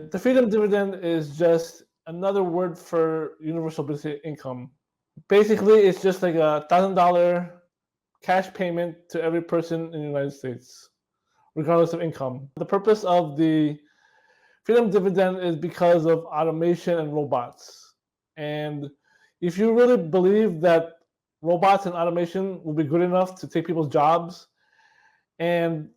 The Freedom Dividend is just another word for universal basic income. Basically, it's just like $1,000 cash payment to every person in the United States, regardless of income. The purpose of the Freedom Dividend is because of automation and robots. And if you really believe that robots and automation will be good enough to take people's jobs, and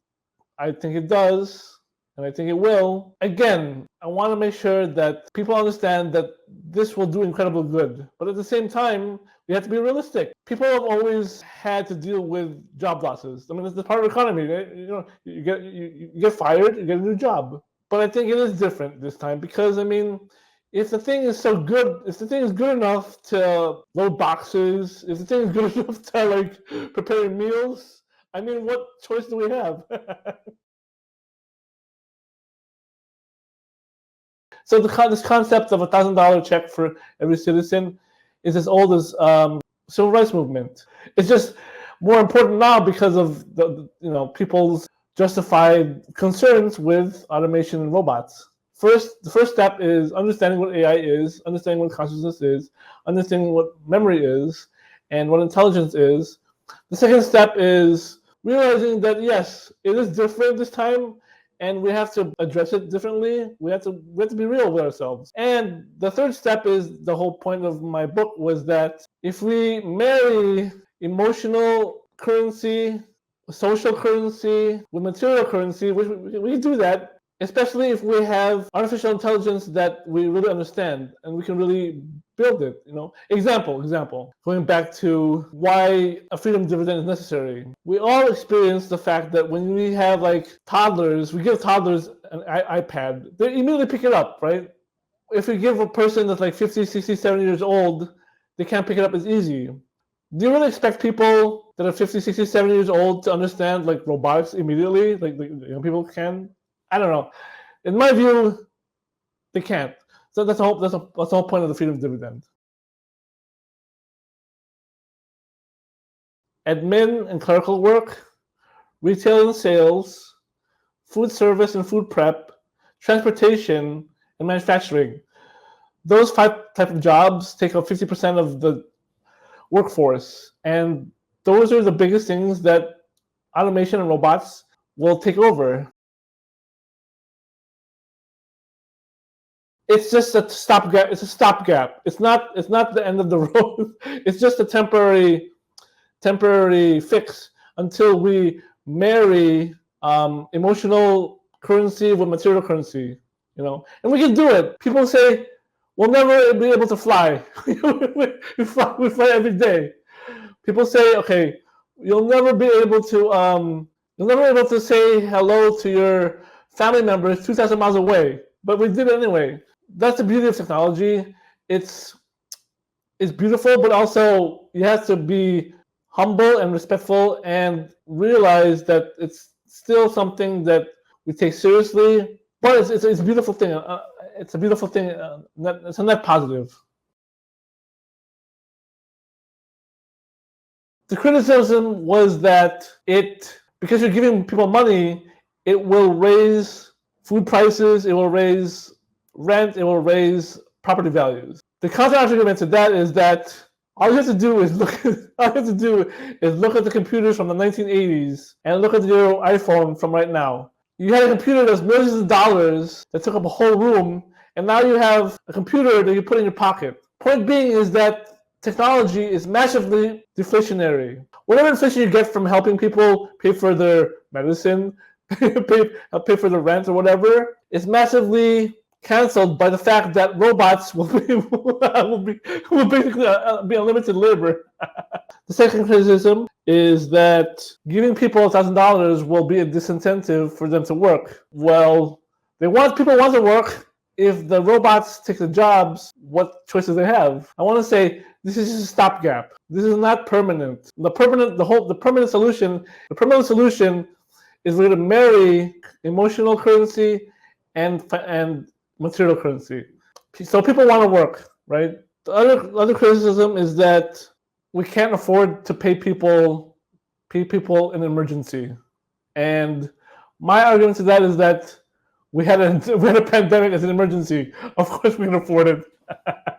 I think it does, and I think it will. Again, I want to make sure that people understand that this will do incredible good. But at the same time, we have to be realistic. People have always had to deal with job losses. I mean, it's part of the economy. Right? You get fired, you get a new job. But I think it is different this time because, I mean, if the thing is so good, if the thing is good enough to load boxes, if the thing is good enough to like prepare meals, I mean, what choice do we have? So this concept of $1,000 check for every citizen is as old as civil rights movement. It's just more important now because of the people's justified concerns with automation and robots. The first step is understanding what AI is, understanding what consciousness is, understanding what memory is, and what intelligence is. The second step is realizing that yes, it is different this time, and we have to address it differently. We have to be real with ourselves. And the third step is the whole point of my book was that if we marry emotional currency, social currency with material currency, we do that, especially if we have artificial intelligence that we really understand and we can really build it. Example, going back to why a freedom dividend is necessary. We all experience the fact that when we have like toddlers, we give toddlers an iPad, they immediately pick it up, right? If we give a person that's like 50, 60, 70 years old, they can't pick it up as easy. Do you really expect people that are 50, 60, 70 years old to understand like robotics immediately? Like young people can? I don't know. In my view, they can't. So that's the whole point of the freedom dividend. Admin and clerical work, retail and sales, food service and food prep, transportation, and manufacturing. Those 5 types of jobs take up 50% of the workforce. And those are the biggest things that automation and robots will take over. It's just a stopgap. It's a stopgap. It's not the end of the road. It's just a temporary fix until we marry emotional currency with material currency. And we can do it. People say we'll never be able to fly. we fly every day. People say, okay, you'll never be able to say hello to your family members 2,000 miles away. But we did it anyway. That's the beauty of technology. It's beautiful, but also you have to be humble and respectful and realize that it's still something that we take seriously. But it's a beautiful thing. It's a beautiful thing. It's a net positive. The criticism was that because you're giving people money, it will raise food prices, it will raise rent, it will raise property values. The counter argument to that is that all you have to do is look at the computers from the 1980s and look at your iPhone from right now. You had a computer that's millions of dollars that took up a whole room, and now you have a computer that you put in your pocket. Point being is that technology is massively deflationary. Whatever inflation you get from helping people pay for their medicine, pay for the rent or whatever, is massively canceled by the fact that robots will basically be unlimited labor. The second criticism is that giving people $1,000 will be a disincentive for them to work. Well, people want to work. If the robots take the jobs, what choices they have? I want to say this is just a stopgap. This is not permanent. The permanent solution is we're going to marry emotional currency and material currency. So people want to work, right? The other criticism is that we can't afford to pay people in emergency. And my argument to that is that We had a pandemic as an emergency. Of course, we can afford it.